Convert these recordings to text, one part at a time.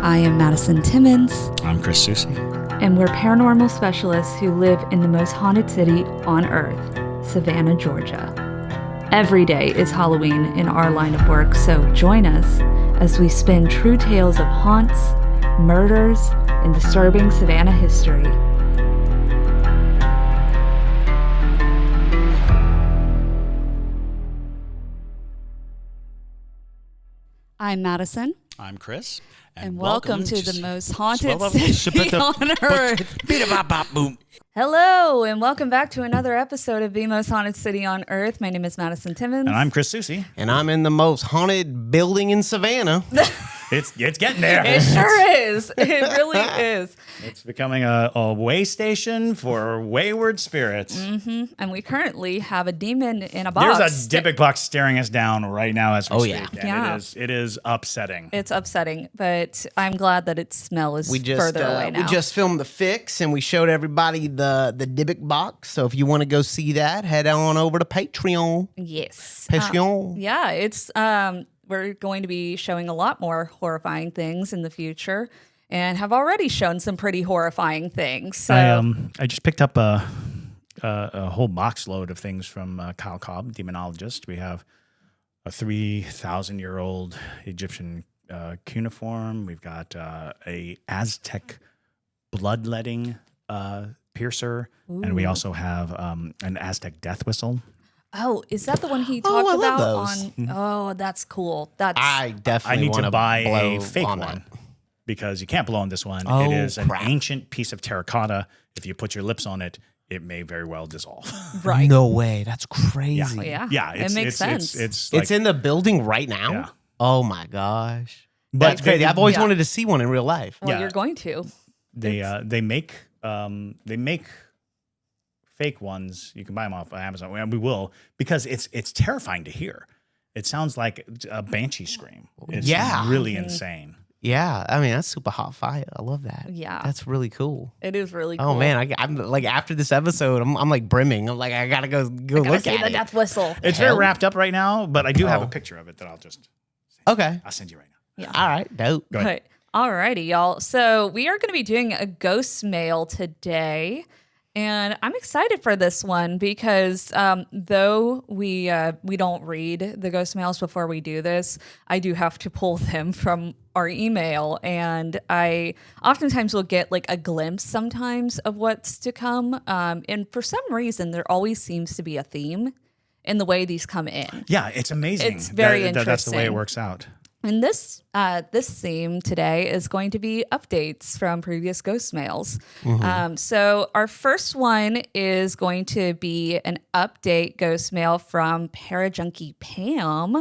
I am Madison Timmons. I'm Chris Soucy. And we're paranormal specialists who live in the most haunted city on earth, Savannah, Georgia. Every day is Halloween in our line of work, so join us as we spin true tales of haunts, murders, and disturbing Savannah history. I'm Madison. I'm Chris. And welcome to the most haunted city on earth. Hello, and welcome back to another episode of the most haunted city on earth. My name is Madison Timmons. And I'm Chris Soucy. And I'm in the most haunted building in Savannah. It's getting there. It sure is. It really is. It's becoming a way station for wayward spirits. Mm-hmm. And we currently have a demon in a box. There's a Dybbuk box staring us down right now as we speak. Yeah. And Yeah. it is upsetting. It's upsetting, but I'm glad that its smell is further away now. We just filmed the fix and we showed everybody the Dybbuk box. So if you want to go see that, head on over to Patreon. Yes. Patreon. Yeah, it's we're going to be showing a lot more horrifying things in the future, and have already shown some pretty horrifying things. So I just picked up a whole box load of things from Kyle Cobb, demonologist. We have a 3,000-year-old Egyptian cuneiform. We've got a Aztec bloodletting piercer, and we also have an Aztec death whistle. Oh, is that the one he talked I about love those. on? Oh, that's cool. That's I definitely I need want to buy blow a fake on one that. because you can't blow on this one. Oh, it is an crap. ancient piece of terracotta. If you put your lips on it, it may very well dissolve. right. No way. That's crazy. Yeah. Yeah, It makes sense. It's It's in the building right now? Yeah. Oh my gosh. But That's crazy. I've always yeah. wanted to see one in real life. Well, Yeah. you're going to. They make fake ones. You can buy them off Amazon. We will, because it's terrifying to hear. It sounds like a banshee scream. It's Yeah. really insane. Yeah. I mean, that's super hot fire. I love that. Yeah. That's really cool. It is really cool. Oh man, I'm like after this episode, I'm like brimming. I'm like I gotta go Gotta look see at the it. death whistle. It's Hell. very wrapped up right now, but I do have a Oh. picture of it that Okay. I'll send you right now. All right. Dope. Go ahead. But, alrighty, y'all. So we are going to be doing a ghost mail today. And I'm excited for this one because though we don't read the ghost mails before we do this, I do have to pull them from our email, and I oftentimes will get like a glimpse sometimes of what's to come. And for some reason, there always seems to be a theme in the way these come in. Yeah, it's amazing. It's very That's the way it interesting. works out. And this theme today is going to be updates from previous ghost mails. So our first one is going to be an update ghost mail from Parajunkie Pam.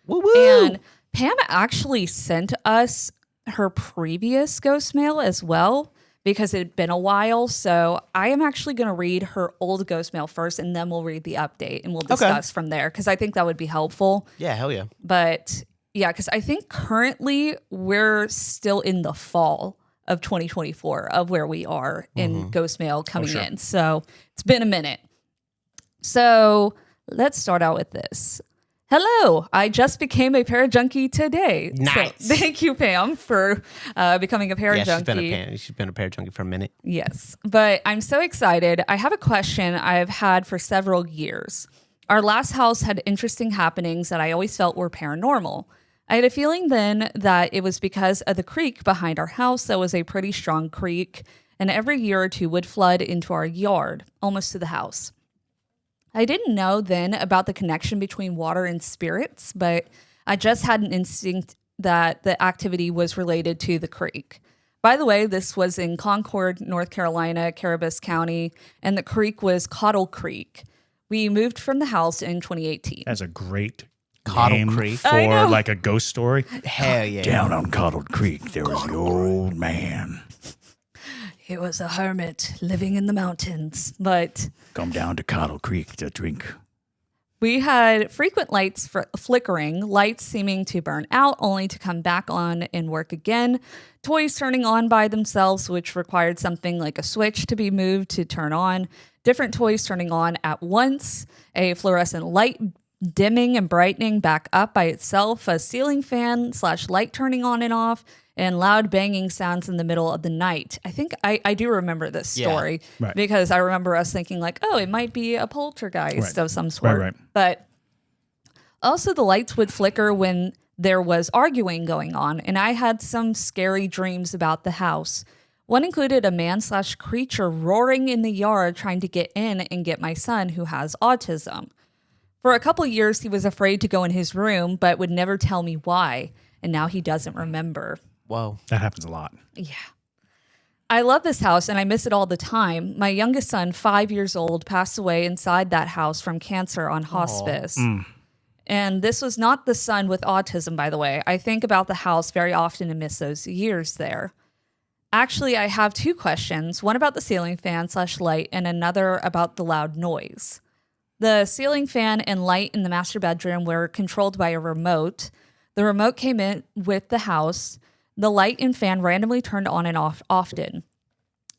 Woo woo. And Pam actually sent us her previous ghost mail as well because it had been a while. So I am actually going to read her old ghost mail first, and then we'll read the update and we'll discuss from there because I think that would be helpful. Yeah. Hell yeah. But yeah, because I think currently we're still in the fall of 2024 of where we are in ghost mail coming sure. in. So it's been a minute. So let's start out with this. Hello, I just became a Parajunkie today. Nice. So thank you, Pam, for becoming a Parajunkie. Yeah, she's been a Parajunkie for a minute. Yes, but I'm so excited. I have a question I've had for several years. Our last house had interesting happenings that I always felt were paranormal. I had a feeling then that it was because of the creek behind our house that was a pretty strong creek, and every year or two would flood into our yard, almost to the house. I didn't know then about the connection between water and spirits, but I just had an instinct that the activity was related to the creek. By the way, this was in Concord, North Carolina, Caribous County, and the creek was Cottle Creek. We moved from the house in 2018. That's a great Cottle name Creek. I know. for like a ghost story. Hell yeah. Down on Cottle Creek, there was the old man. He was a hermit living in the mountains, but Come down to Cottle Creek to drink. we had frequent lights flickering, lights seeming to burn out only to come back on and work again, toys turning on by themselves, which required something like a switch to be moved to turn on, different toys turning on at once, a fluorescent light dimming and brightening back up by itself, a ceiling fan / light turning on and off, and loud banging sounds in the middle of the night. I think I do remember this story because I remember us thinking like, oh, it might be a poltergeist of some sort. Right. But also the lights would flicker when there was arguing going on, and I had some scary dreams about the house. One included a man / creature roaring in the yard trying to get in and get my son who has autism. For a couple years, he was afraid to go in his room, but would never tell me why. And now he doesn't remember. Whoa. That happens a lot. Yeah. I love this house and I miss it all the time. My youngest son, 5 years old, passed away inside that house from cancer on hospice. And this was not the son with autism, by the way. I think about the house very often and miss those years there. Actually, I have 2 questions, one about the ceiling fan / light and another about the loud noise. The ceiling fan and light in the master bedroom were controlled by a remote. The remote came in with the house. The light and fan randomly turned on and off often.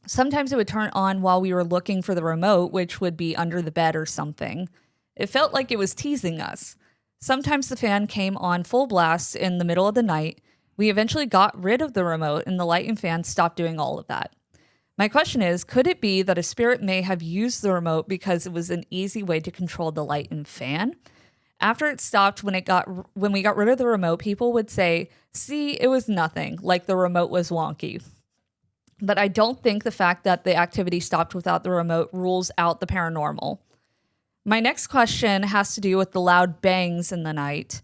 Sometimes it would turn on while we were looking for the remote, which would be under the bed or something. It felt like it was teasing us. Sometimes the fan came on full blast in the middle of the night. We eventually got rid of the remote and the light and fan stopped doing all of that. My question is, could it be that a spirit may have used the remote because it was an easy way to control the light and fan? After it stopped, when we got rid of the remote, people would say, see, it was nothing, like the remote was wonky. But I don't think the fact that the activity stopped without the remote rules out the paranormal. My next question has to do with the loud bangs in the night.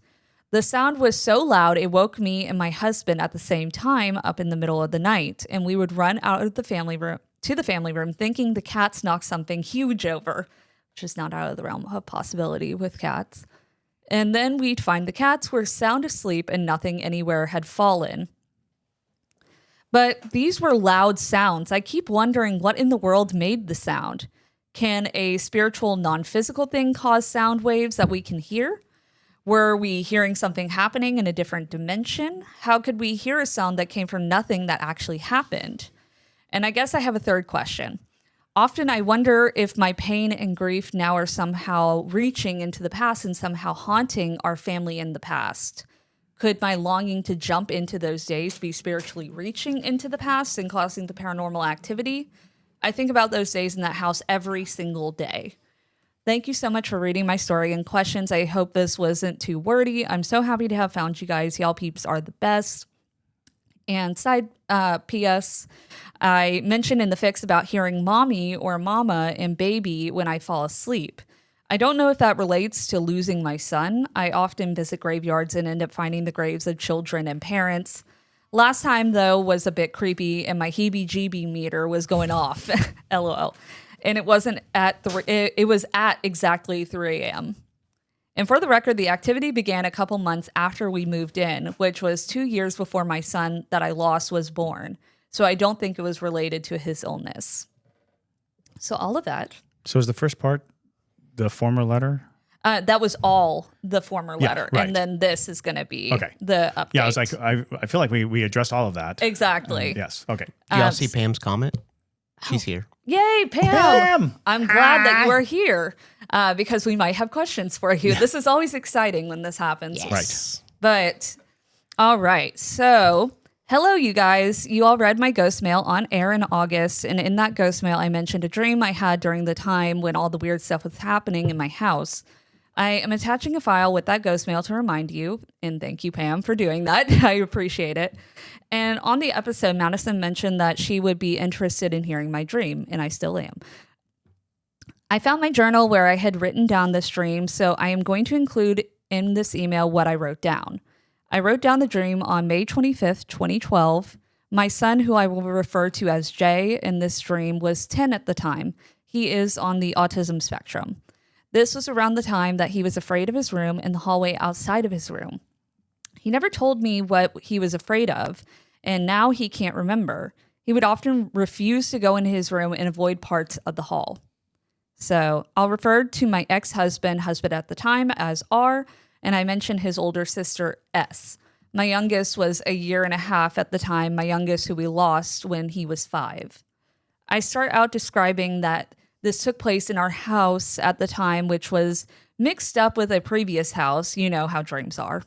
The sound was so loud, it woke me and my husband at the same time up in the middle of the night, and we would run out of the family room thinking the cats knocked something huge over, which is not out of the realm of possibility with cats. And then we'd find the cats were sound asleep and nothing anywhere had fallen. But these were loud sounds. I keep wondering what in the world made the sound. Can a spiritual, non-physical thing cause sound waves that we can hear? Were we hearing something happening in a different dimension? How could we hear a sound that came from nothing that actually happened? And I guess I have a third question. Often I wonder if my pain and grief now are somehow reaching into the past and somehow haunting our family in the past. Could my longing to jump into those days be spiritually reaching into the past and causing the paranormal activity? I think about those days in that house every single day. Thank you so much for reading my story and questions. I hope this wasn't too wordy. I'm so happy to have found you guys. Y'all peeps are the best. And side PS, I mentioned in the fix about hearing mommy or mama and baby when I fall asleep. I don't know if that relates to losing my son. I often visit graveyards and end up finding the graves of children and parents. Last time, though, was a bit creepy and my heebie-jeebie meter was going off. LOL. And it wasn't it was at exactly 3 a.m. And for the record, the activity began a couple months after we moved in, which was 2 years before my son that I lost was born. So I don't think it was related to his illness. So all of that. So is the first part the former letter? That was all the former letter. Right. And then this is going to be the update. Yeah, I was like, I feel like we addressed all of that. Exactly. Yes. Okay. Do y'all see Pam's comment? She's here. Yay, Pam! I'm glad that you are here because we might have questions for you. This is always exciting when this happens. Yes. Right. But, all right. So, hello, you guys. You all read my ghost mail on air in August. And in that ghost mail, I mentioned a dream I had during the time when all the weird stuff was happening in my house. I am attaching a file with that ghost mail to remind you, and thank you, Pam, for doing that. I appreciate it. And on the episode, Madison mentioned that she would be interested in hearing my dream, and I still am. I found my journal where I had written down this dream, so I am going to include in this email what I wrote down. I wrote down the dream on May 25th, 2012. My son, who I will refer to as Jay in this dream, was 10 at the time. He is on the autism spectrum. This was around the time that he was afraid of his room and the hallway outside of his room. He never told me what he was afraid of, and now he can't remember. He would often refuse to go into his room and avoid parts of the hall. So I'll refer to my husband at the time, as R, and I mentioned his older sister, S. My youngest was 1.5 years at the time, my youngest who we lost when he was 5. I start out describing that This took place in our house at the time, which was mixed up with a previous house. You know how dreams are.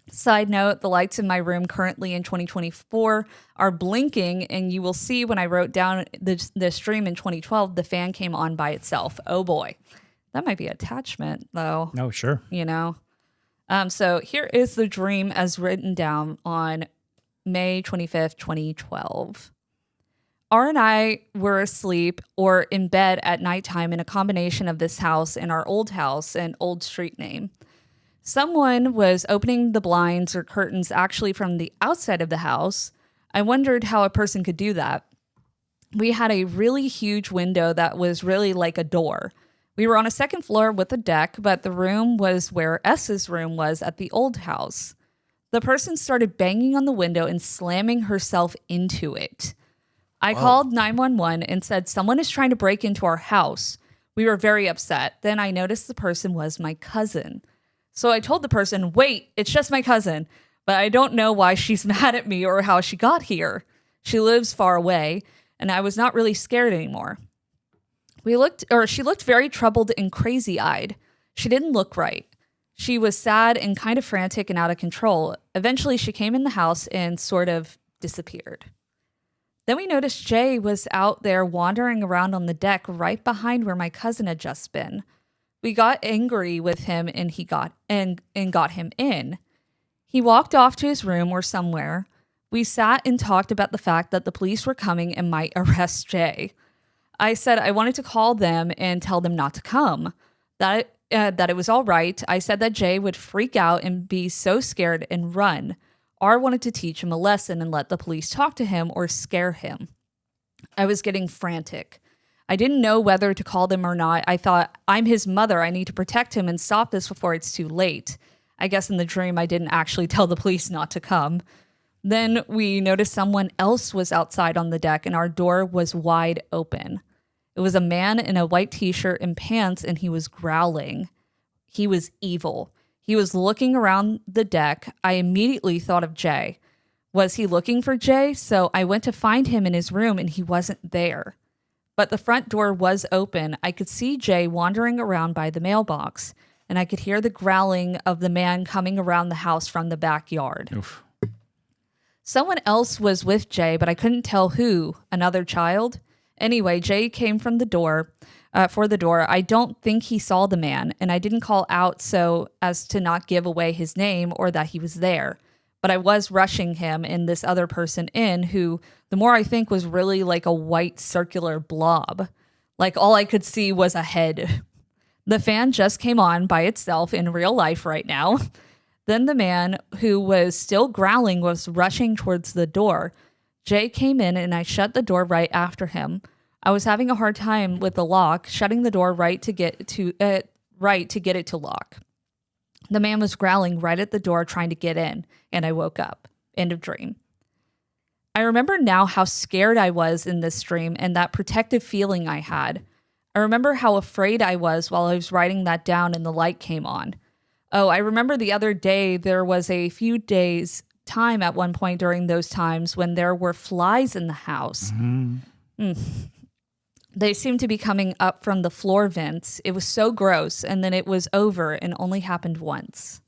Side note, the lights in my room currently in 2024 are blinking, and you will see when I wrote down this dream in 2012, the fan came on by itself. Oh boy. That might be attachment, though. Oh, sure. You know? So here is the dream as written down on May 25th, 2012. R and I were asleep or in bed at nighttime in a combination of this house and our old house and old street name. Someone was opening the blinds or curtains actually from the outside of the house. I wondered how a person could do that. We had a really huge window that was really like a door. We were on a second floor with a deck, but the room was where S's room was at the old house. The person started banging on the window and slamming herself into it. I called 911 and said someone is trying to break into our house. We were very upset. Then I noticed the person was my cousin. So I told the person, wait, it's just my cousin, but I don't know why she's mad at me or how she got here. She lives far away, and I was not really scared anymore. She looked very troubled and crazy-eyed. She didn't look right. She was sad and kind of frantic and out of control. Eventually, she came in the house and sort of disappeared. Then we noticed Jay was out there wandering around on the deck right behind where my cousin had just been. We got angry with him and he got him in. He walked off to his room or somewhere. We sat and talked about the fact that the police were coming and might arrest Jay. I said I wanted to call them and tell them not to come, that it was all right. I said that Jay would freak out and be so scared and run. R wanted to teach him a lesson and let the police talk to him or scare him. I was getting frantic. I didn't know whether to call them or not. I thought, I'm his mother. I need to protect him and stop this before it's too late. I guess in the dream, I didn't actually tell the police not to come. Then we noticed someone else was outside on the deck and our door was wide open. It was a man in a white t-shirt and pants, and he was growling. He was evil. He was looking around the deck. I immediately thought of Jay. Was he looking for Jay? So I went to find him in his room, and he wasn't there. But the front door was open. I could see Jay wandering around by the mailbox, and I could hear the growling of the man coming around the house from the backyard. Oof. Someone else was with Jay, but I couldn't tell who. Another child? Anyway, Jay came from the door, for the door. I don't think he saw the man, and I didn't call out so as to not give away his name or that he was there. But I was rushing him and this other person in who, the more I think, was really like a white circular blob. Like all I could see was a head. The fan just came on by itself in real life right now. Then the man who was still growling was rushing towards the door. Jay came in and I shut the door right after him. I was having a hard time with the lock, shutting the door right to get it to lock. The man was growling right at the door trying to get in, and I woke up. End of dream. I remember now how scared I was in this dream and that protective feeling I had. I remember how afraid I was while I was writing that down and the light came on. Oh, I remember the other day there was a few days time at one point during those times when there were flies in the house. They seemed to be coming up from the floor vents. It was so gross, and then it was over and only happened once.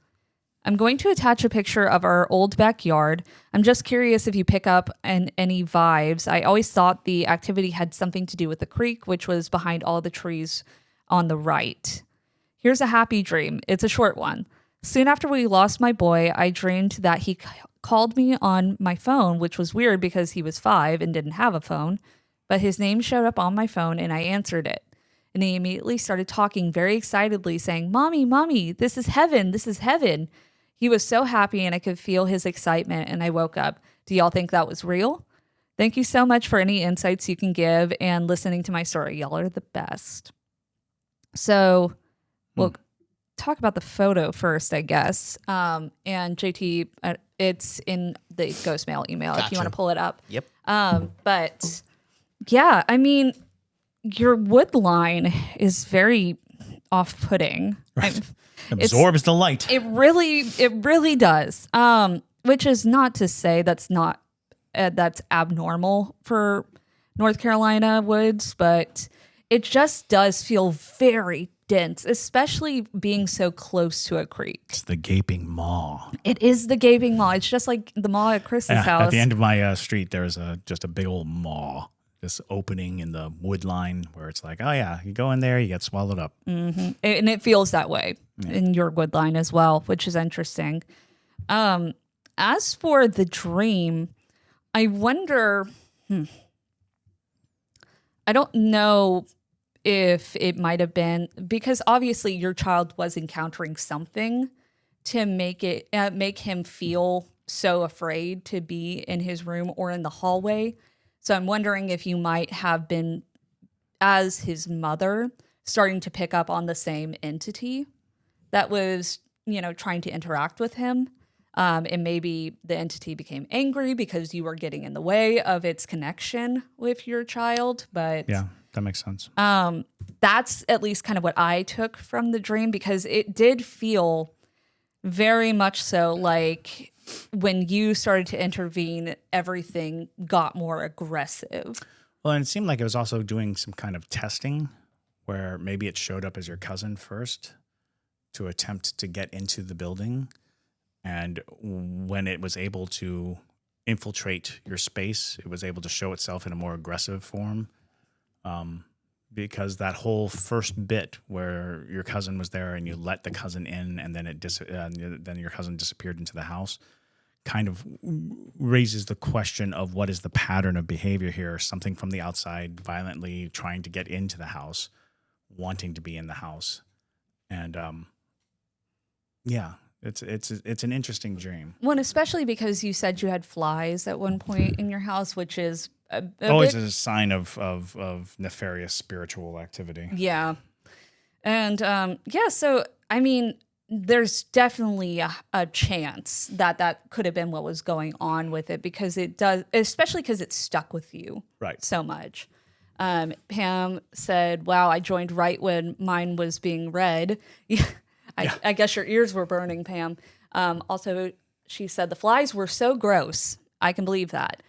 I'm going to attach a picture of our old backyard. I'm just curious if you pick up any vibes. I always thought the activity had something to do with the creek, which was behind all the trees on the right. Here's a happy dream. It's a short one. Soon after we lost my boy, I dreamed that he called me on my phone, which was weird because he was 5 and didn't have a phone. But his name showed up on my phone and I answered it. And he immediately started talking very excitedly, saying, "Mommy, Mommy, this is heaven. This is heaven." He was so happy and I could feel his excitement and I woke up. Do y'all think that was real? Thank you so much for any insights you can give and listening to my story. Y'all are the best. So we'll talk about the photo first, I guess. And JT, it's in the Ghostmail email if you want to pull it up. Yep. But yeah, I mean, your wood line is very off-putting. Right. Absorbs the light. It really does. Which is not to say that's abnormal for North Carolina woods, but it just does feel very dense, especially being so close to a creek. It's the gaping maw. It is the gaping maw. It's just like the maw at Chris's house. At the end of my street, there's just a big old maw, this opening in the wood line where it's like, oh yeah, you go in there, you get swallowed up. Mm-hmm. And it feels that way in your wood line as well, which is interesting. As for the dream, I wonder, I don't know if it might have been, because obviously your child was encountering something to make him feel so afraid to be in his room or in the hallway. So I'm wondering if you might have been, as his mother, starting to pick up on the same entity that was, trying to interact with him. And maybe the entity became angry because you were getting in the way of its connection with your child. But yeah, that makes sense. That's at least kind of what I took from the dream, because it did feel very much so like when you started to intervene, everything got more aggressive. Well, and it seemed like it was also doing some kind of testing where maybe it showed up as your cousin first to attempt to get into the building. And when it was able to infiltrate your space, it was able to show itself in a more aggressive form. Because that whole first bit where your cousin was there and you let the cousin in and then then your cousin disappeared into the house kind of raises the question of what is the pattern of behavior here? Something from the outside violently trying to get into the house, wanting to be in the house. And it's an interesting dream. Well, especially because you said you had flies at one point in your house, which is always a sign of nefarious spiritual activity. Yeah. And so I mean, there's definitely a chance that could have been what was going on with it, because it does, especially because it stuck with you so much. Pam said, wow, I joined right when mine was being read. I guess your ears were burning, Pam. Also, she said the flies were so gross. I can believe that.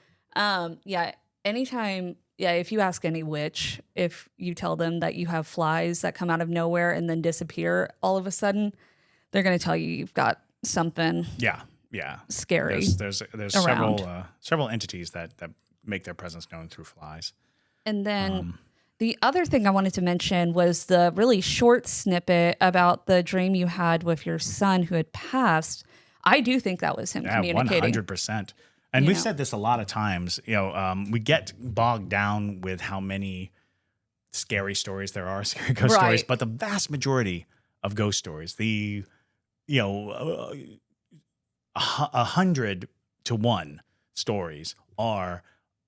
Anytime, if you ask any witch, if you tell them that you have flies that come out of nowhere and then disappear all of a sudden, they're going to tell you you've got something scary. There's several entities that make their presence known through flies. And then the other thing I wanted to mention was the really short snippet about the dream you had with your son who had passed. I do think that was him communicating. 100%. And we've said this a lot of times. We get bogged down with how many scary stories there are, scary ghost stories, but the vast majority of ghost stories, 100 to 1 stories are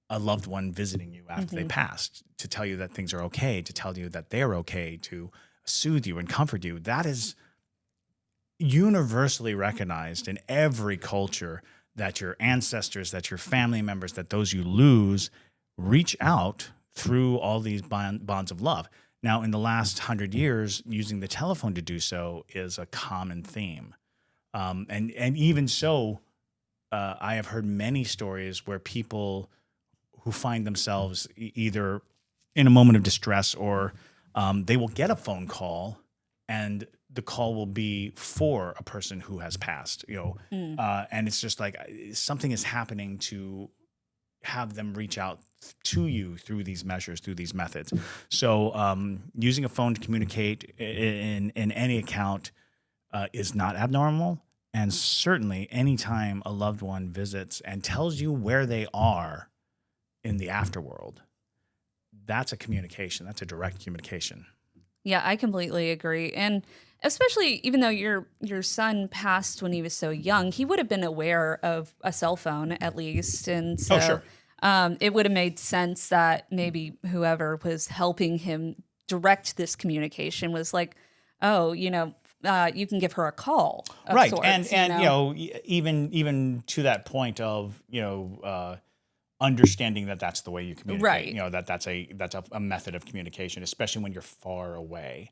a loved one visiting you after they passed to tell you that things are okay, to tell you that they're okay, to soothe you and comfort you. That is universally recognized in every culture, that your ancestors, that your family members, that those you lose reach out through all these bonds of love. Now, in the last 100 years, using the telephone to do so is a common theme. And even so, I have heard many stories where people who find themselves either in a moment of distress or they will get a phone call and the call will be for a person who has passed, and it's just like something is happening to have them reach out to you through these measures, through these methods. So using a phone to communicate in any account is not abnormal. And certainly anytime a loved one visits and tells you where they are in the afterworld, that's a communication. That's a direct communication. Yeah, I completely agree. And especially even though your son passed when he was so young, he would have been aware of a cell phone at least. And so it would have made sense that maybe whoever was helping him direct this communication was like, oh, you can give her a call. Right. Sorts, and even to that point of, understanding that that's the way you communicate, right. That's a method of communication, especially when you're far away,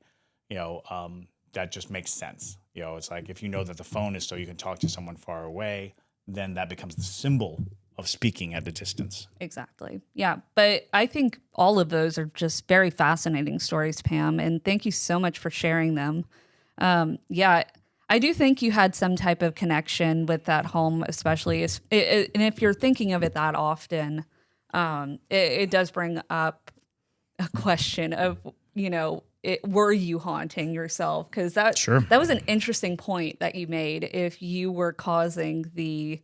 that just makes sense. It's like, if you know that the phone is so you can talk to someone far away, then that becomes the symbol speaking at a distance. Exactly. Yeah. But I think all of those are just very fascinating stories, Pam. And thank you so much for sharing them. Yeah, I do think you had some type of connection with that home, especially and if you're thinking of it that often, it does bring up a question of, were you haunting yourself? Because that was an interesting point that you made. If you were causing the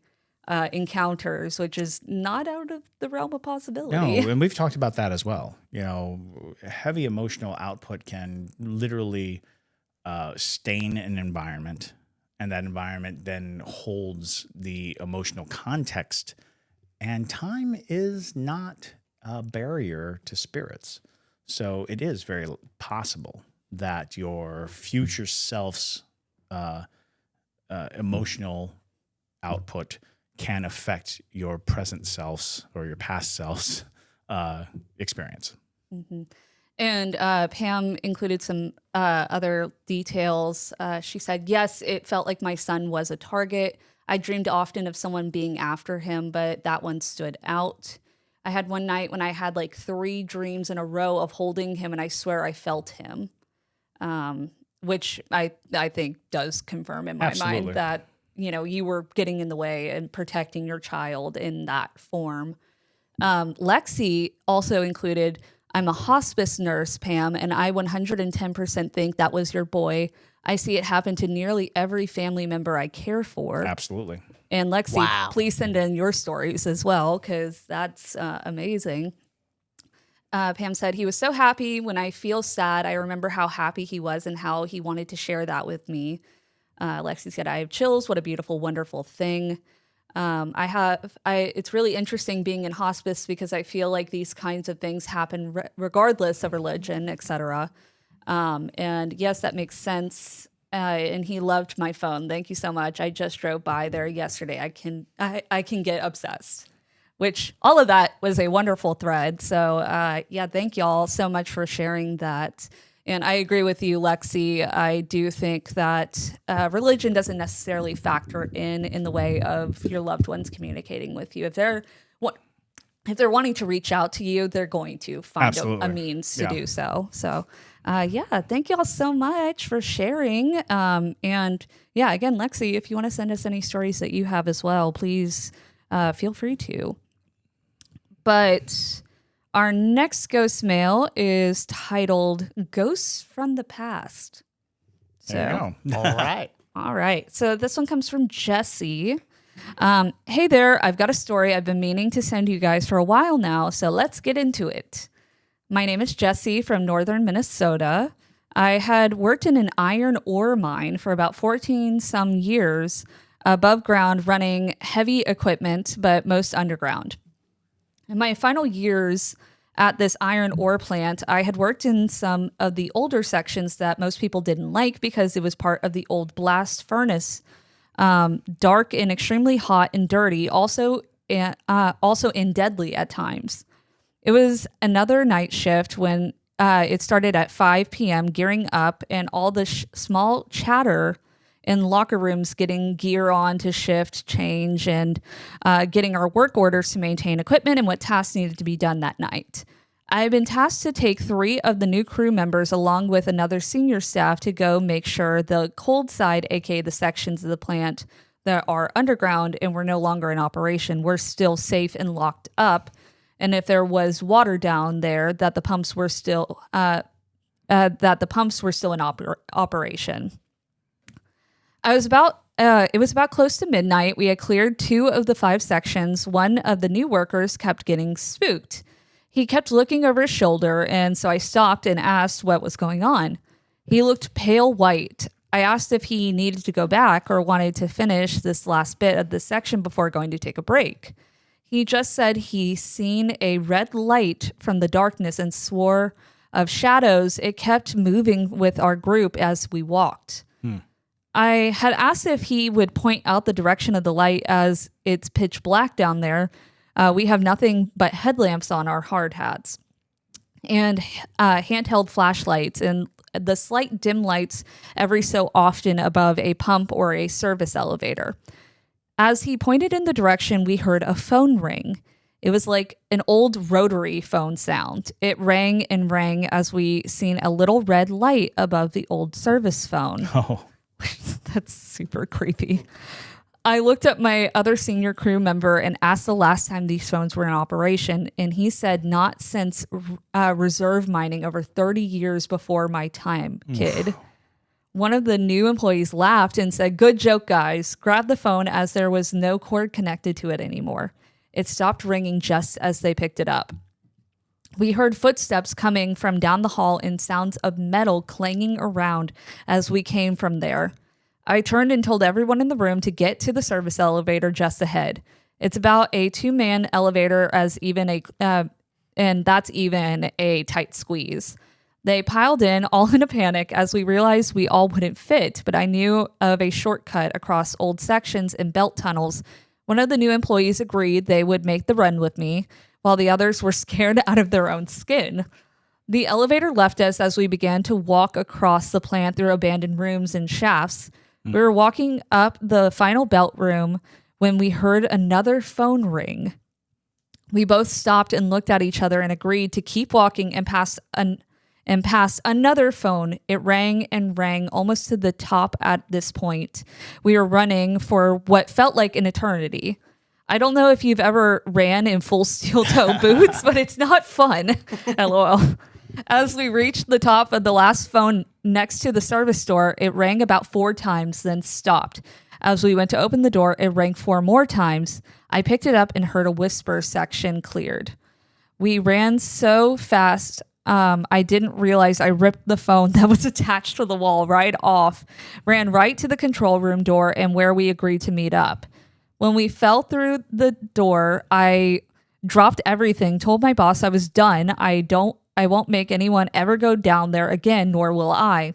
encounters, which is not out of the realm of possibility. No, and we've talked about that as well. Heavy emotional output can literally stain an environment, and that environment then holds the emotional context. And time is not a barrier to spirits. So it is very possible that your future self's emotional output can affect your present self's or your past self's experience. Mm-hmm. And Pam included some other details. She said, yes, it felt like my son was a target. I dreamed often of someone being after him, but that one stood out. I had one night when I had like 3 dreams in a row of holding him, and I swear I felt him, which I think does confirm in my mind that, you were getting in the way and protecting your child in that form. Lexi also included, I'm a hospice nurse, Pam, and I 110% think that was your boy. I see it happen to nearly every family member I care for. Absolutely. And Lexi, please send in your stories as well, because that's amazing. Pam said, he was so happy. When I feel sad, I remember how happy he was and how he wanted to share that with me. Lexi said, I have chills. What a beautiful, wonderful thing. It's really interesting being in hospice because I feel like these kinds of things happen regardless of religion, etc. And yes, that makes sense. And he loved my phone. Thank you so much. I just drove by there yesterday. I can get obsessed, which all of that was a wonderful thread. So thank y'all so much for sharing that. And I agree with you, Lexi. I do think that religion doesn't necessarily factor in the way of your loved ones communicating with you. If they're wanting to reach out to you, they're going to find a means to do so. So, thank you all so much for sharing. Again, Lexi, if you want to send us any stories that you have as well, please feel free to. But our next ghost mail is titled Ghosts from the Past. There you go. All right. All right. So this one comes from Jesse. Hey there, I've got a story I've been meaning to send you guys for a while now, so let's get into it. My name is Jesse from northern Minnesota. I had worked in an iron ore mine for about 14 some years, above ground running heavy equipment, but most underground. In my final years at this iron ore plant, I had worked in some of the older sections that most people didn't like because it was part of the old blast furnace. Dark and extremely hot and dirty, also and deadly at times. It was another night shift when it started at 5 p.m. gearing up, and all the small chatter in locker rooms getting gear on to shift change and getting our work orders to maintain equipment and what tasks needed to be done that night. I had been tasked to take 3 of the new crew members along with another senior staff to go make sure the cold side, aka the sections of the plant that are underground and were no longer in operation, were still safe and locked up. And if there was water down there, that the pumps were still in operation. It was about close to midnight. We had cleared 2 of the 5 sections. One of the new workers kept getting spooked. He kept looking over his shoulder, and so I stopped and asked what was going on. He looked pale white. I asked if he needed to go back or wanted to finish this last bit of the section before going to take a break. He just said he seen a red light from the darkness and swore of shadows. It kept moving with our group as we walked. I had asked if he would point out the direction of the light as it's pitch black down there. We have nothing but headlamps on our hard hats and handheld flashlights and the slight dim lights every so often above a pump or a service elevator. As he pointed in the direction, we heard a phone ring. It was like an old rotary phone sound. It rang and rang as we seen a little red light above the old service phone. Oh, That's super creepy. I looked up my other senior crew member and asked the last time these phones were in operation, and he said not since reserve mining over 30 years before my time, kid. One of the new employees laughed and said, "Good joke, guys." Grabbed the phone as there was no cord connected to it anymore. It stopped ringing just as they picked it up. We heard footsteps coming from down the hall and sounds of metal clanging around as we came from there. I turned and told everyone in the room to get to the service elevator just ahead. It's about a 2-man elevator and that's even a tight squeeze. They piled in, all in a panic, as we realized we all wouldn't fit, but I knew of a shortcut across old sections and belt tunnels. One of the new employees agreed they would make the run with me, while the others were scared out of their own skin. The elevator left us as we began to walk across the plant through abandoned rooms and shafts. We were walking up the final belt room when we heard another phone ring. We both stopped and looked at each other and agreed to keep walking and pass another phone. It rang and rang almost to the top at this point. We were running for what felt like an eternity. I don't know if you've ever ran in full steel toe boots, but it's not fun. LOL. As we reached the top of the last phone next to the service door, it rang about 4 times, then stopped. As we went to open the door, it rang 4 more times. I picked it up and heard a whisper section cleared. We ran so fast, I didn't realize I ripped the phone that was attached to the wall right off, ran right to the control room door and where we agreed to meet up. When we fell through the door, I dropped everything, told my boss I was done. I won't make anyone ever go down there again, nor will I.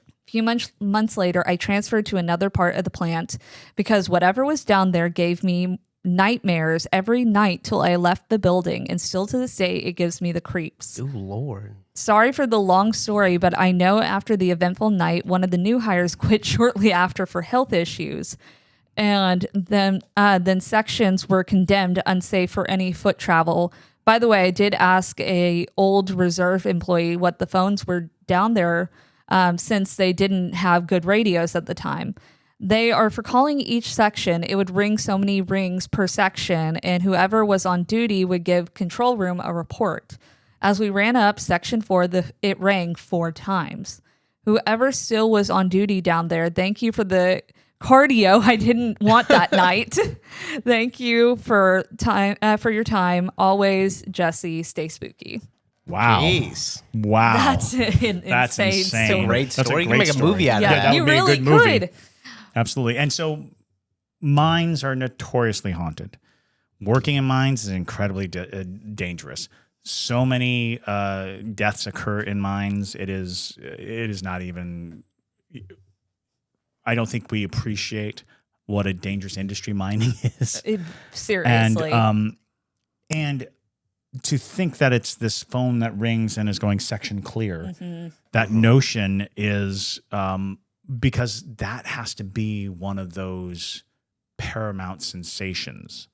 A few months later, I transferred to another part of the plant because whatever was down there gave me nightmares every night till I left the building, and still to this day, it gives me the creeps. Oh, Lord. Sorry for the long story, but I know after the eventful night, one of the new hires quit shortly after for health issues. And then sections were condemned unsafe for any foot travel. By the way, I did ask a old reserve employee what the phones were down there since they didn't have good radios at the time. They are for calling each section. It would ring so many rings per section, and whoever was on duty would give control room a report. As we ran up section 4, it rang 4 times. Whoever still was on duty down there, thank you for the cardio I didn't want that night. Thank you for your time. Always, Jesse. Stay spooky. wow. Jeez. Wow. That's an That's insane insane. story. Great That's a story. You can great make a movie out of Yeah, that. that you would be a really good movie. could. Absolutely. And so mines are notoriously haunted. Working in mines is incredibly dangerous. So many deaths occur in mines. It is not even, I don't think we appreciate what a dangerous industry mining is. Seriously. And to think that it's this phone that rings and is going section clear, that notion is because that has to be one of those paramount sensations.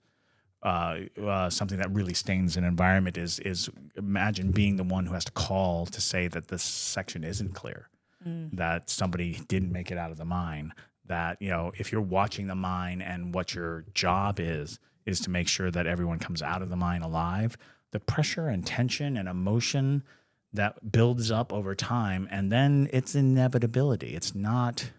Something that really stains an environment is imagine being the one who has to call to say that this section isn't clear, that somebody didn't make it out of the mine, that, if you're watching the mine and what your job is to make sure that everyone comes out of the mine alive, the pressure and tension and emotion that builds up over time, and then it's inevitability. It's not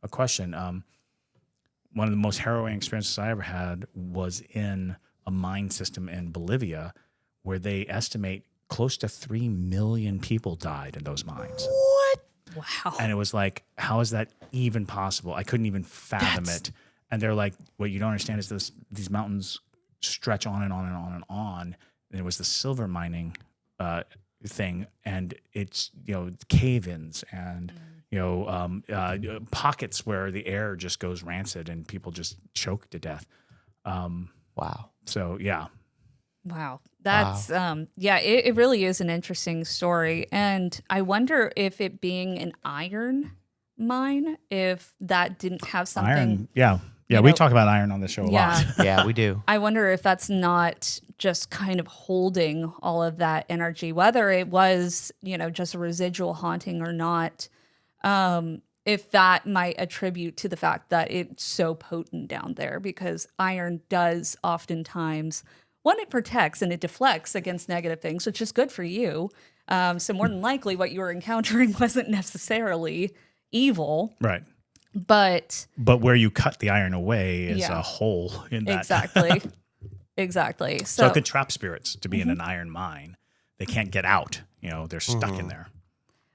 a question. One of the most harrowing experiences I ever had was in a mine system in Bolivia where they estimate close to 3 million people died in those mines. What? Wow. And it was like, how is that even possible? I couldn't even fathom it. And they're like, what you don't understand is these mountains stretch on and on and on and on. And it was the silver mining thing, and it's cave-ins and pockets where the air just goes rancid and people just choke to death. Wow. So yeah. Wow. That's it really is an interesting story. And I wonder if it being an iron mine, if that didn't have something. Iron, yeah. Yeah, we talk about iron on the show a lot. Yeah, we do. I wonder if that's not just kind of holding all of that energy, whether it was, just a residual haunting or not. If that might attribute to the fact that it's so potent down there, because iron does oftentimes, one, it protects and it deflects against negative things, which is good for you. So more than likely what you were encountering wasn't necessarily evil. Right. But where you cut the iron away is a hole in that. Exactly. Exactly. So it could trap spirits to be in an iron mine. They can't get out. They're stuck in there.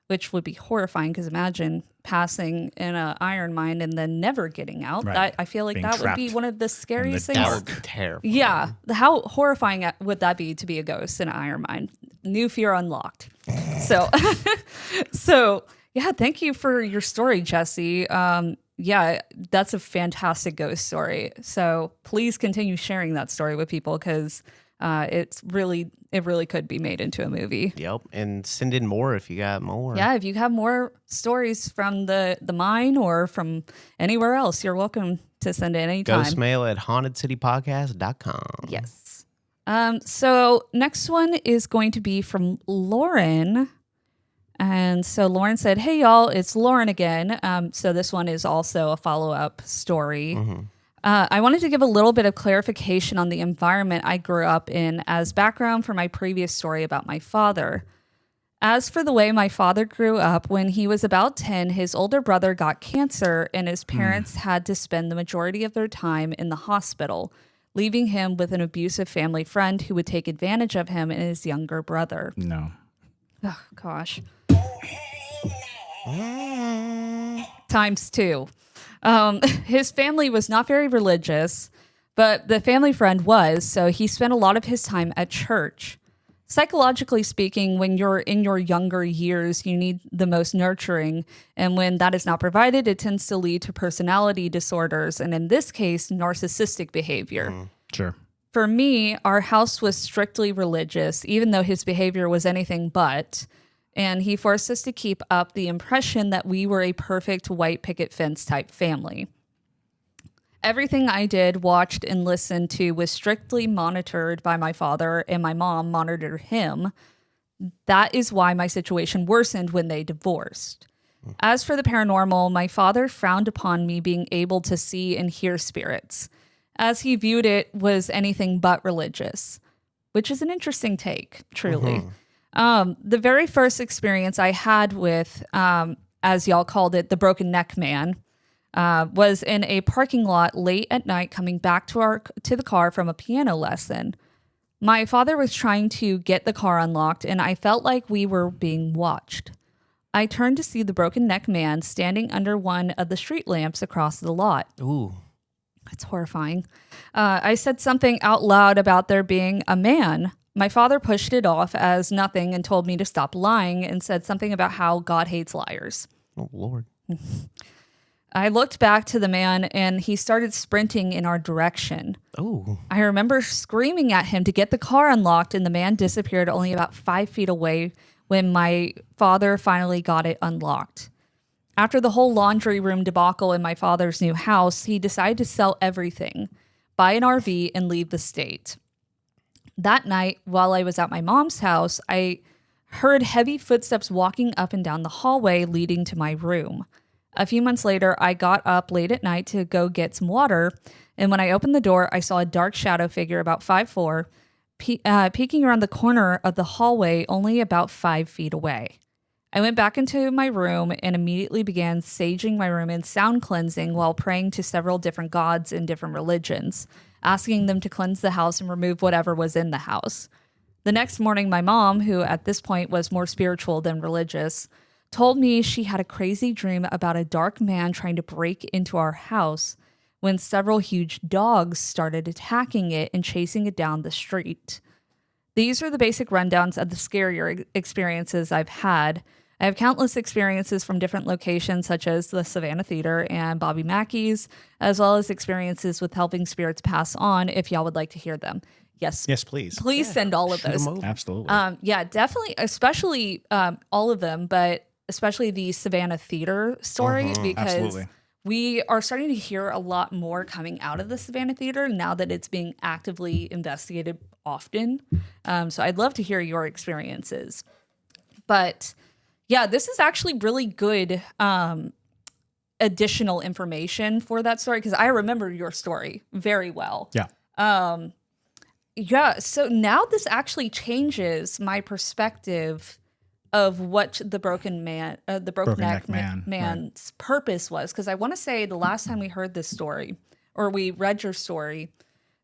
Which would be horrifying, because imagine passing in an iron mine and then never getting out. Right. That I feel like Being that would be trapped one of the scariest things. That would be terrifying. Yeah. How horrifying would that be to be a ghost in an iron mine? New fear unlocked. So, yeah, thank you for your story, Jesse. Yeah, that's a fantastic ghost story. So please continue sharing that story with people, because it really could be made into a movie. Yep, and send in more if you got more. Yeah, if you have more stories from the mine or from anywhere else, you're welcome to send in anytime. Ghostmail at hauntedcitypodcast.com. Yes. So next one is going to be from Lauren. And so Lauren said, "Hey, y'all, it's Lauren again." So this one is also a follow-up story. I wanted to give a little bit of clarification on the environment I grew up in as background for my previous story about my father. As for the way my father grew up, when he was about 10, his older brother got cancer, and his parents had to spend the majority of their time in the hospital, leaving him with an abusive family friend who would take advantage of him and his younger brother. No. Oh, gosh. Times two. His family was not very religious, but the family friend was, so he spent a lot of his time at church. Psychologically speaking, when you're in your younger years, you need the most nurturing, and when that is not provided, it tends to lead to personality disorders, and in this case, narcissistic behavior. Sure. For me, our house was strictly religious, even though his behavior was anything but. And he forced us to keep up the impression that we were a perfect white picket fence type family. Everything I did, watched, and listened to was strictly monitored by my father, and my mom monitored him. That is why my situation worsened when they divorced. As for the paranormal, my father frowned upon me being able to see and hear spirits, as he viewed it was anything but religious, which is an interesting take, truly. The very first experience I had with, as y'all called it, the broken neck man, was in a parking lot late at night coming back to the car from a piano lesson. My father was trying to get the car unlocked, and I felt like we were being watched. I turned to see the broken neck man standing under one of the street lamps across the lot. Ooh. That's horrifying. I said something out loud about there being a man. My father pushed it off as nothing and told me to stop lying, and said something about how God hates liars. Oh, Lord. I looked back to the man, and he started sprinting in our direction. Oh. I remember screaming at him to get the car unlocked, and the man disappeared only about 5 feet away when my father finally got it unlocked. After the whole laundry room debacle in my father's new house, he decided to sell everything, buy an RV, and leave the state. That night, while I was at my mom's house, I heard heavy footsteps walking up and down the hallway leading to my room. A few months later, I got up late at night to go get some water, and when I opened the door, I saw a dark shadow figure about 5'4", peeking around the corner of the hallway only about 5 feet away. I went back into my room and immediately began saging my room and sound cleansing while praying to several different gods in different religions, asking them to cleanse the house and remove whatever was in the house. The next morning, my mom, who at this point was more spiritual than religious, told me she had a crazy dream about a dark man trying to break into our house when several huge dogs started attacking it and chasing it down the street. These are the basic rundowns of the scarier experiences I've had. I have countless experiences from different locations, such as the Savannah Theater and Bobby Mackey's, as well as experiences with helping spirits pass on, if y'all would like to hear them. Yes. Yes, please. Please send all of those. Absolutely. Yeah, definitely, especially all of them, but especially the Savannah Theater story, because Absolutely. we are starting to hear a lot more coming out of the Savannah Theater now that it's being actively investigated often. So I'd love to hear your experiences. But yeah, this is actually really good additional information for that story, because I remember your story very well. Yeah. Yeah, so now this actually changes my perspective of what the broken neck man's purpose was. Because I want to say the last time we heard this story, or we read your story,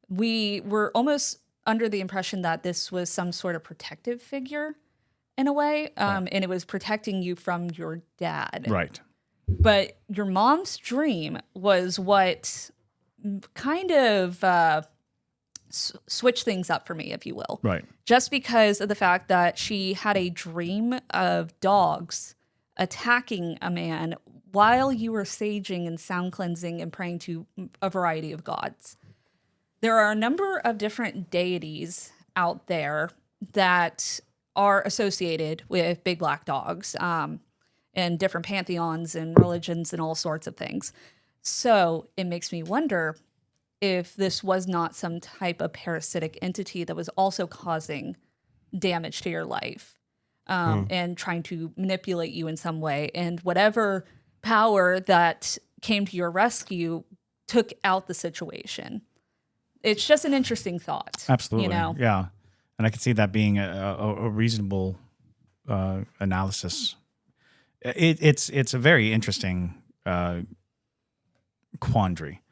we were almost under the impression that this was some sort of protective figure in a way, and it was protecting you from your dad. Right. But your mom's dream was what kind of switch things up for me, if you will. Right. Just because of the fact that she had a dream of dogs attacking a man while you were saging and sound cleansing and praying to a variety of gods. There are a number of different deities out there that are associated with big black dogs, and different pantheons and religions and all sorts of things. So it makes me wonder if this was not some type of parasitic entity that was also causing damage to your life, and trying to manipulate you in some way. And whatever power that came to your rescue took out the situation. It's just an interesting thought. Absolutely. You know? Yeah. And I can see that being a reasonable analysis. It's a very interesting quandary.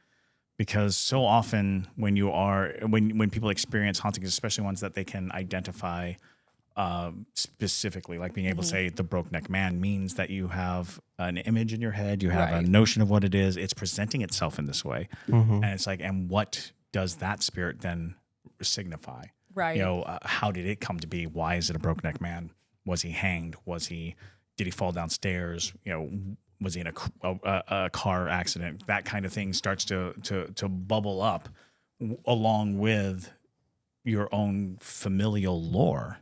Because so often when people experience hauntings, especially ones that they can identify specifically, like being able to say the broke neck man, means that you have an image in your head, you have a notion of what it is, it's presenting itself in this way. And it's like, and what does that spirit then signify? Right. You know, how did it come to be? Why is it a broke neck man? Was he hanged? Did he fall downstairs? You know, was he in a car accident? That kind of thing starts to bubble up along with your own familial lore,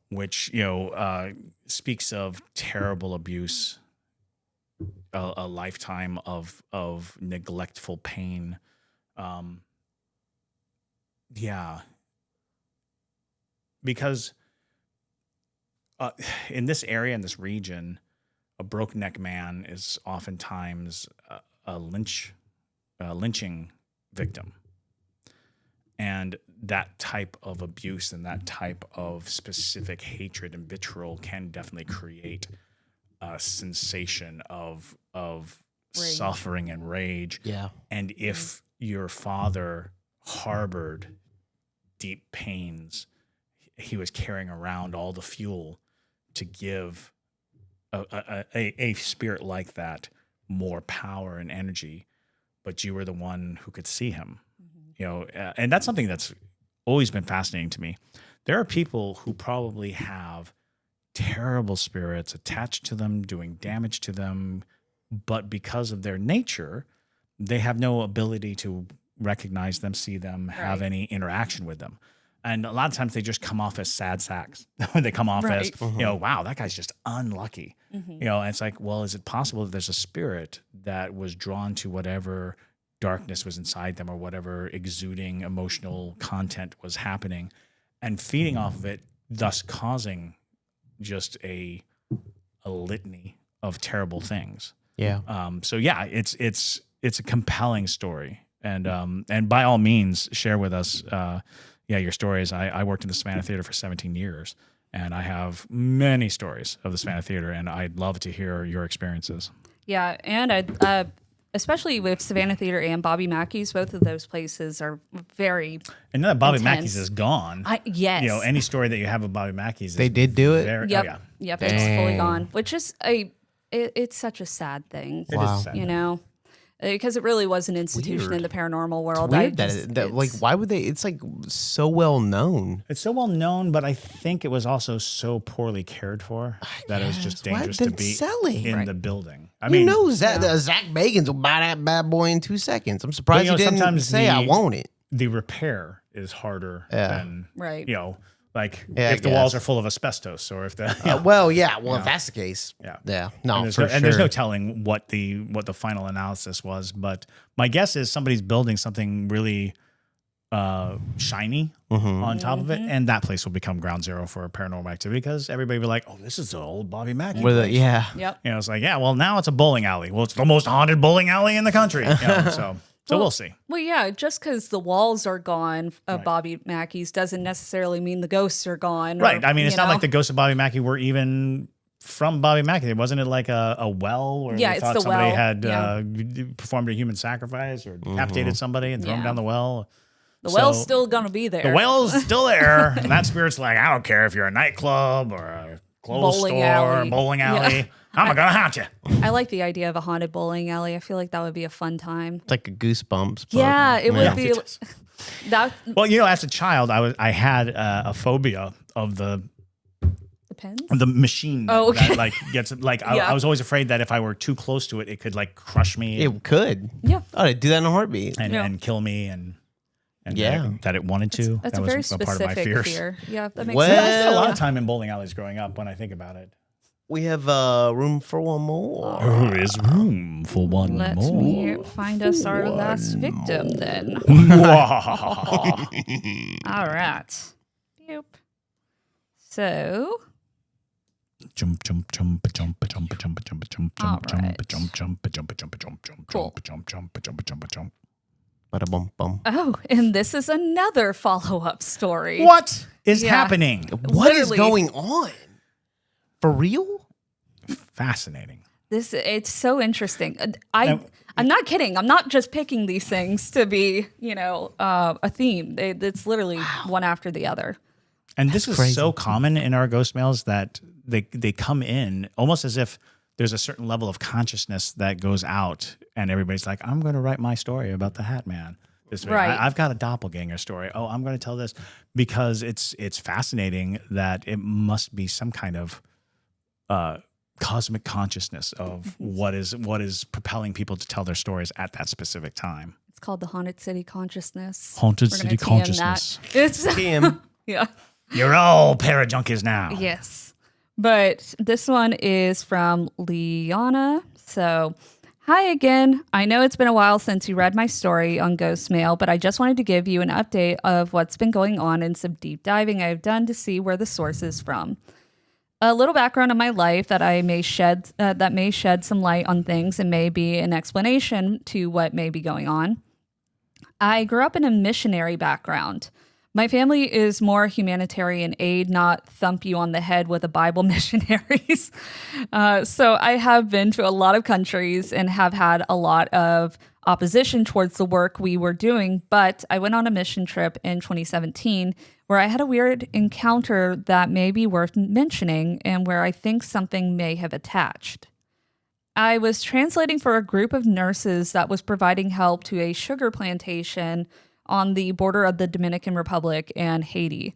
which, you know, speaks of terrible abuse, a lifetime of neglectful pain. Yeah. Because in this area, in this region, a broke neck man is oftentimes a lynching victim. And that type of abuse and that type of specific hatred and vitriol can definitely create a sensation of suffering and rage. Yeah. And if your father harbored deep pains, he was carrying around all the fuel to give a spirit like that more power and energy, but you were the one who could see him. You know, and that's something that's always been fascinating to me. There are people who probably have terrible spirits attached to them, doing damage to them, but because of their nature, they have no ability to recognize them, see them, have any interaction with them. And a lot of times they just come off as sad sacks. They come off as, you know, wow, that guy's just unlucky. You know, and it's like, well, is it possible that there's a spirit that was drawn to whatever darkness was inside them or whatever exuding emotional content was happening and feeding off of it, thus causing just a litany of terrible things. Yeah. So yeah, it's a compelling story. And by all means, share with us, your stories. I worked in the Savannah Theater for 17 years, and I have many stories of the Savannah Theater, and I'd love to hear your experiences. Yeah, and I'd, especially with Savannah Theater and Bobby Mackey's, both of those places are very And now that Bobby intense. Mackey's is gone, yes. You know, any story that you have of Bobby Mackey's, they did do it. Yep, it's fully gone, which is it's such a sad thing. It is a sad you know. Because it really was an institution in the paranormal world. It's weird like, why would they? It's like so well known. It's so well known, but I think it was also so poorly cared for that it was just dangerous to be in the building. I mean, Zach Bagans will buy that bad boy in 2 seconds. I'm surprised he didn't say I want it. The repair is harder than, you know, Like Yeah, if the walls are full of asbestos, or if the if that's the case, no, and for sure. And there's no telling what the final analysis was, but my guess is somebody's building something really shiny on top of it, and that place will become ground zero for paranormal activity because everybody will be like, "Oh, this is the old Bobby Mackey place." Yeah, Yep. You know, it's like, well, now it's a bowling alley. Well, it's the most haunted bowling alley in the country. You know, so we'll see. Well, yeah, just because the walls are gone of Bobby Mackey's doesn't necessarily mean the ghosts are gone. Right. Or, I mean, it's not like the ghosts of Bobby Mackey were even from Bobby Mackey. Wasn't it like a well where they thought somebody had performed a human sacrifice or decapitated somebody and thrown them down the well? The well's still going to be there. The well's still there. And that spirit's like, I don't care if you're a nightclub or a clothes Bowling store, alley. Bowling alley. Yeah. I'm going to haunt you. I like the idea of a haunted bowling alley. I feel like that would be a fun time. it's like a Goosebumps. But, Yeah, it would be. That Well, you know, as a child, I had a phobia of the depends. the machine Oh, okay. that like gets like I was always afraid that if I were too close to it, it could like crush me It could. Yeah. Oh, they do that in a heartbeat. and kill me and Yeah. that it wanted to. That's that a very was a part of my specific fears. fear. Yeah, that makes Well- I sense. spent a lot of time in bowling alleys growing up when I think about it. We have room for one more. There is room for one Let me find us our last victim then. All right. Boop. So, Jump, jump, jump, jump, jump, jump, jump, jump, jump, All jump, right. jump, jump, jump, jump, jump, jump, Cool. jump, jump, jump, jump, jump. Bada bum bum. oh, and this is another follow-up story. What is Yeah. happening? What is Literally. going on? For real? Fascinating. It's so interesting. I'm not kidding. I'm not just picking these things to be, a theme. It's literally one after the other. And this is crazy. so common in our ghost mails that they come in almost as if there's a certain level of consciousness that goes out, and everybody's like, I'm going to write my story about the Hat Man. This way. Right. I've got a doppelganger story. Oh, I'm going to tell this because it's fascinating that it must be some kind of cosmic consciousness of what is propelling people to tell their stories at that specific time. It's called the Haunted City Consciousness. Haunted We're City gonna TM Consciousness. that. It's Tim. yeah. You're all Parajunkies now. Yes. But this one is from Liana. So, hi again. I know it's been a while since you read my story on Ghostmail, but I just wanted to give you an update of what's been going on and some deep diving I've done to see where the source is from. A little background on my life that may shed some light on things and may be an explanation to what may be going on. I grew up in a missionary background. My family is more humanitarian aid, not thump you on the head with a Bible missionaries. So I have been to a lot of countries and have had a lot of opposition towards the work we were doing. But I went on a mission trip in 2017 where I had a weird encounter that may be worth mentioning and where I think something may have attached. I was translating for a group of nurses that was providing help to a sugar plantation on the border of the Dominican Republic and Haiti.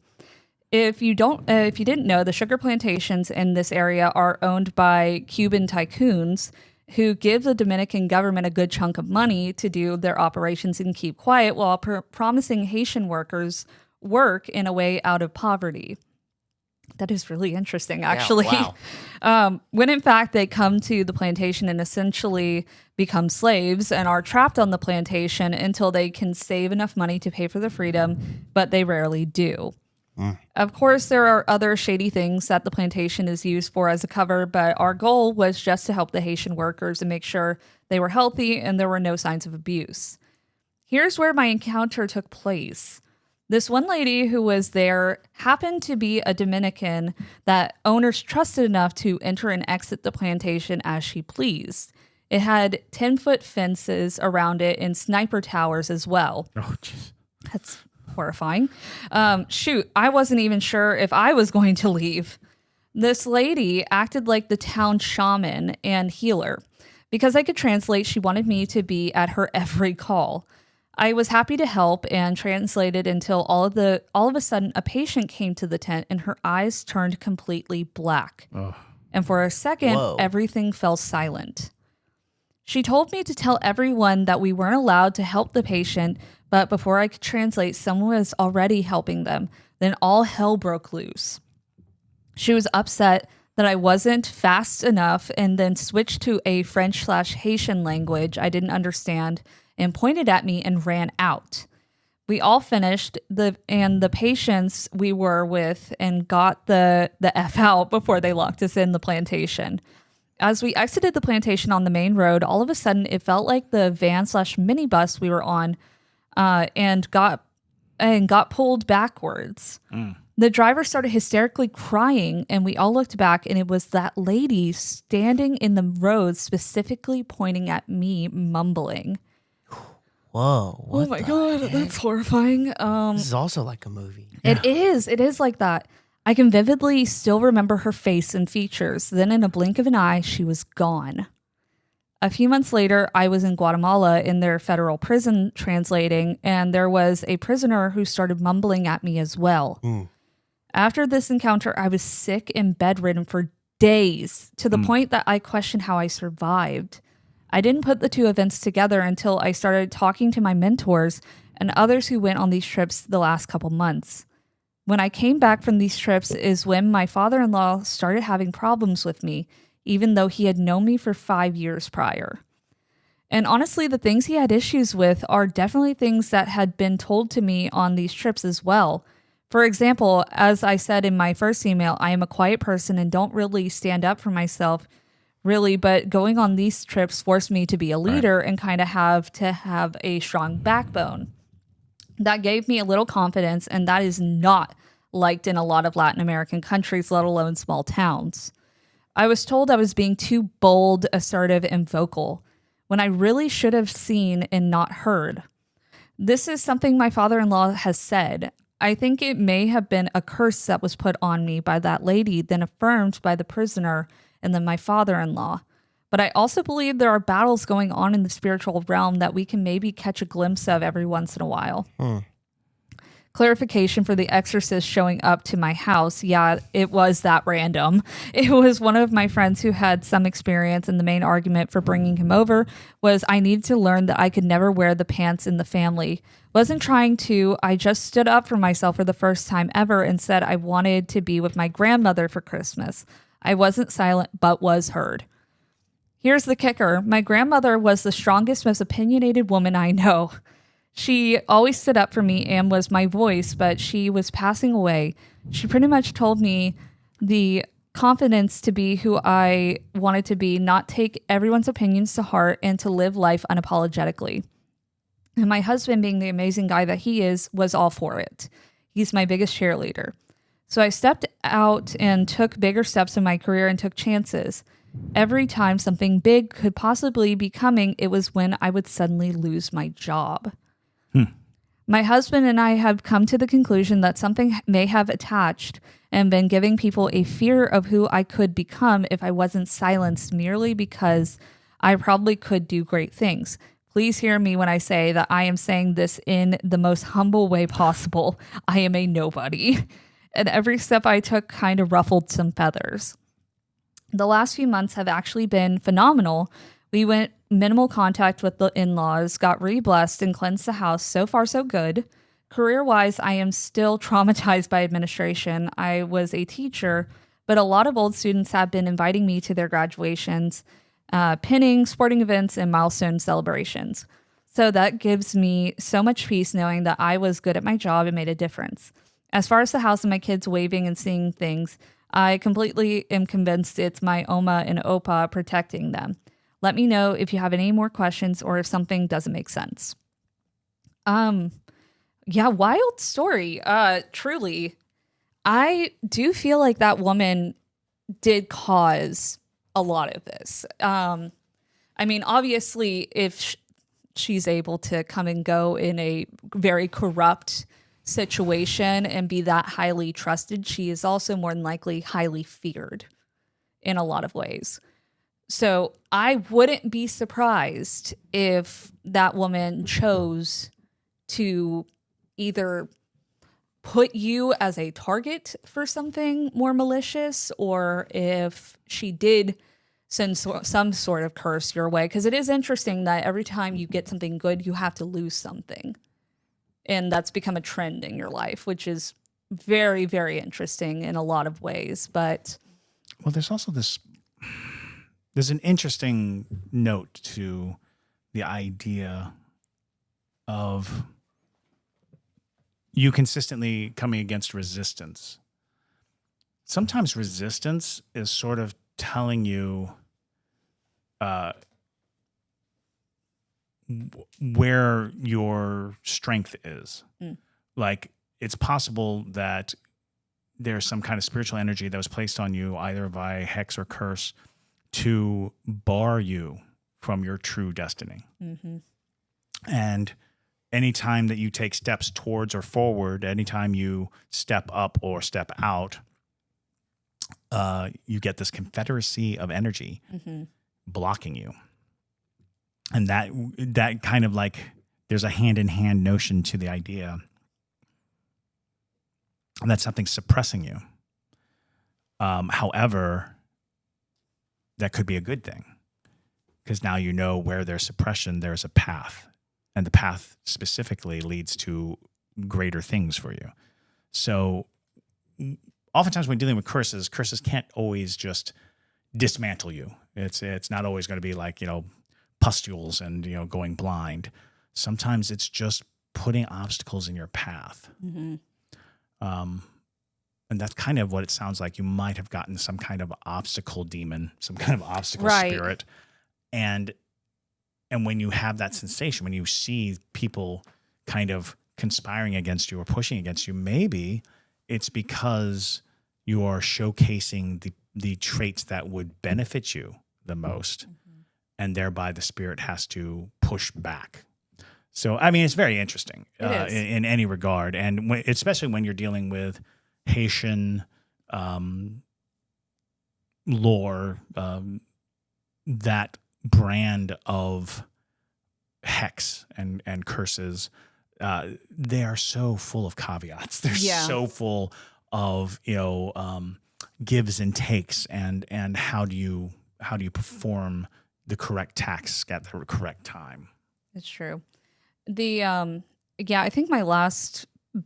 If you didn't know, the sugar plantations in this area are owned by Cuban tycoons who give the Dominican government a good chunk of money to do their operations and keep quiet while promising Haitian workers work in a way out of poverty. That is really interesting, actually. Yeah, wow. When in fact they come to the plantation and essentially become slaves and are trapped on the plantation until they can save enough money to pay for their freedom, but they rarely do. Of course, there are other shady things that the plantation is used for as a cover, but our goal was just to help the Haitian workers and make sure they were healthy and there were no signs of abuse. Here's where my encounter took place. This one lady who was there happened to be a Dominican that owners trusted enough to enter and exit the plantation as she pleased. It had 10-foot fences around it and sniper towers as well. Oh, jeez. That's horrifying. I wasn't even sure if I was going to leave. This lady acted like the town shaman and healer. Because I could translate, she wanted me to be at her every call. I was happy to help and translated until all of a sudden a patient came to the tent and her eyes turned completely black. Oh. And for a second, Whoa. everything fell silent. She told me to tell everyone that we weren't allowed to help the patient, but before I could translate, someone was already helping them. Then all hell broke loose. She was upset that I wasn't fast enough and then switched to a French/Haitian language I didn't understand and pointed at me and ran out. We all finished and the patients we were with and got the F out before they locked us in the plantation. As we exited the plantation on the main road, all of a sudden it felt like the van/minibus we were on and got pulled backwards. The driver started hysterically crying, and we all looked back, and it was that lady standing in the road, specifically pointing at me, mumbling. Whoa. Oh my God, that's horrifying. This is also like a movie. It is like that. I can vividly still remember her face and features. Then in a blink of an eye, she was gone. A few months later, I was in Guatemala in their federal prison translating, and there was a prisoner who started mumbling at me as well. After this encounter, I was sick and bedridden for days to the point that I questioned how I survived. I didn't put the two events together until I started talking to my mentors and others who went on these trips the last couple months. When I came back from these trips is when my father-in-law started having problems with me, even though he had known me for 5 years prior. And honestly, the things he had issues with are definitely things that had been told to me on these trips as well. For example, as I said in my first email, I am a quiet person and don't really stand up for myself, really, but going on these trips forced me to be a leader and kind of have to have a strong backbone. That gave me a little confidence, and that is not liked in a lot of Latin American countries, let alone small towns. I was told I was being too bold, assertive, and vocal, when I really should have seen and not heard. This is something my father-in-law has said. I think it may have been a curse that was put on me by that lady, then affirmed by the prisoner and then my father-in-law. But I also believe there are battles going on in the spiritual realm that we can maybe catch a glimpse of every once in a while. Clarification for the exorcist showing up to my house. Yeah, it was that random. It was one of my friends who had some experience, and the main argument for bringing him over was I needed to learn that I could never wear the pants in the family. Wasn't trying to. I just stood up for myself for the first time ever and said I wanted to be with my grandmother for Christmas. I wasn't silent, but was heard. Here's the kicker. My grandmother was the strongest, most opinionated woman I know. She always stood up for me and was my voice, but she was passing away. She pretty much told me the confidence to be who I wanted to be, not take everyone's opinions to heart, and to live life unapologetically. And my husband, being the amazing guy that he is, was all for it. He's my biggest cheerleader. So I stepped out and took bigger steps in my career and took chances. Every time something big could possibly be coming, it was when I would suddenly lose my job. My husband and I have come to the conclusion that something may have attached and been giving people a fear of who I could become if I wasn't silenced merely because I probably could do great things. Please hear me when I say that I am saying this in the most humble way possible. I am a nobody. And every step I took kind of ruffled some feathers. The last few months have actually been phenomenal. We went minimal contact with the in-laws, got re-blessed, and cleansed the house. So far, so good. Career-wise, I am still traumatized by administration. I was a teacher, but a lot of old students have been inviting me to their graduations, pinning, sporting events, and milestone celebrations. So that gives me so much peace knowing that I was good at my job and made a difference. As far as the house and my kids waving and seeing things, I completely am convinced it's my Oma and Opa protecting them. Let me know if you have any more questions or if something doesn't make sense. Yeah, wild story. Truly. I do feel like that woman did cause a lot of this. I mean, obviously, if she's able to come and go in a very corrupt situation and be that highly trusted, she is also more than likely highly feared in a lot of ways. So I wouldn't be surprised if that woman chose to either put you as a target for something more malicious, or if she did send some sort of curse your way. Because it is interesting that every time you get something good, you have to lose something. And that's become a trend in your life, which is very, very interesting in a lot of ways. But Well, there's also there's an interesting note to the idea of you consistently coming against resistance. Sometimes resistance is sort of telling you where your strength is. Like, it's possible that there's some kind of spiritual energy that was placed on you either by hex or curse to bar you from your true destiny. And anytime that you take steps towards or forward, anytime you step up or step out, you get this confederacy of energy blocking you. And that kind of like, there's a hand-in-hand notion to the idea that something's suppressing you. However, that could be a good thing, because now you know where there's suppression, there's a path. And the path specifically leads to greater things for you. So oftentimes when dealing with curses can't always just dismantle you. It's not always going to be like, pustules and, going blind. Sometimes it's just putting obstacles in your path. And that's kind of what it sounds like. You might have gotten some kind of obstacle demon, some kind of obstacle spirit. And when you have that sensation, when you see people kind of conspiring against you or pushing against you, maybe it's because you are showcasing the traits that would benefit you the most. And thereby the spirit has to push back. So, I mean, it's very interesting in any regard. And especially when you're dealing with Haitian lore, that brand of hex and curses, they are so full of caveats. They're so full of, gives and takes, and how do you perform the correct task at the correct time. It's true. I think my last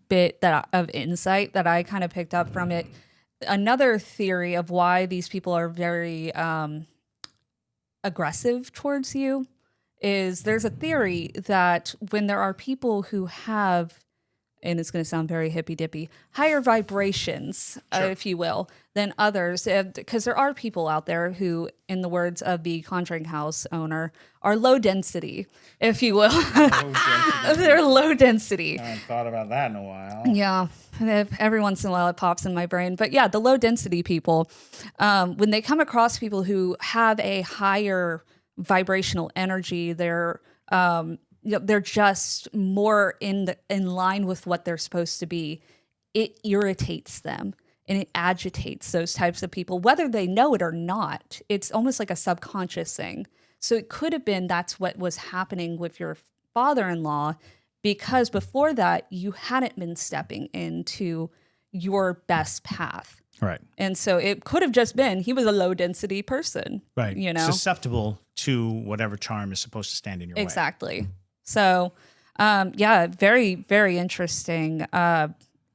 bit of insight that I kind of picked up from it, another theory of why these people are very aggressive towards you, is there's a theory that when there are people who have, and it's going to sound very hippy-dippy, higher vibrations, if you will, than others, because there are people out there who, in the words of the Conjuring House owner, are low density, if you will. They're low density. I haven't thought about that in a while. Yeah, every once in a while it pops in my brain. But yeah, the low density people, when they come across people who have a higher vibrational energy, they're just more in line with what they're supposed to be. It irritates them and it agitates those types of people, whether they know it or not. It's almost like a subconscious thing. So it could have been that's what was happening with your father-in-law, because before that you hadn't been stepping into your best path. Right. And so it could have just been he was a low density person. Right. Susceptible to whatever charm is supposed to stand in your way. Exactly. So, very, very interesting.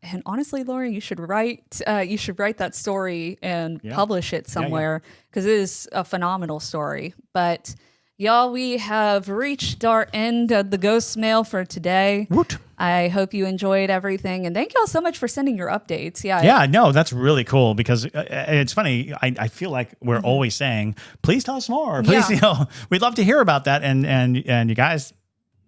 And honestly, Lauren, you should write that story and publish it somewhere, because it is a phenomenal story. But y'all, we have reached our end of the ghost mail for today. Woot. I hope you enjoyed everything, and thank y'all so much for sending your updates. No, that's really cool, because it's funny. I feel like we're always saying, please tell us more. Please, we'd love to hear about that. And you guys,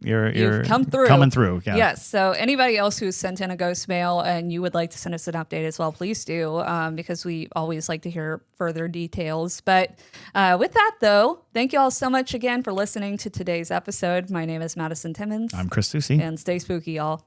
you've coming through. Yeah. Yes. So anybody else who's sent in a ghost mail and you would like to send us an update as well, please do, because we always like to hear further details. But with that, though, thank you all so much again for listening to today's episode. My name is Madison Timmons. I'm Chris Susi. And stay spooky, y'all.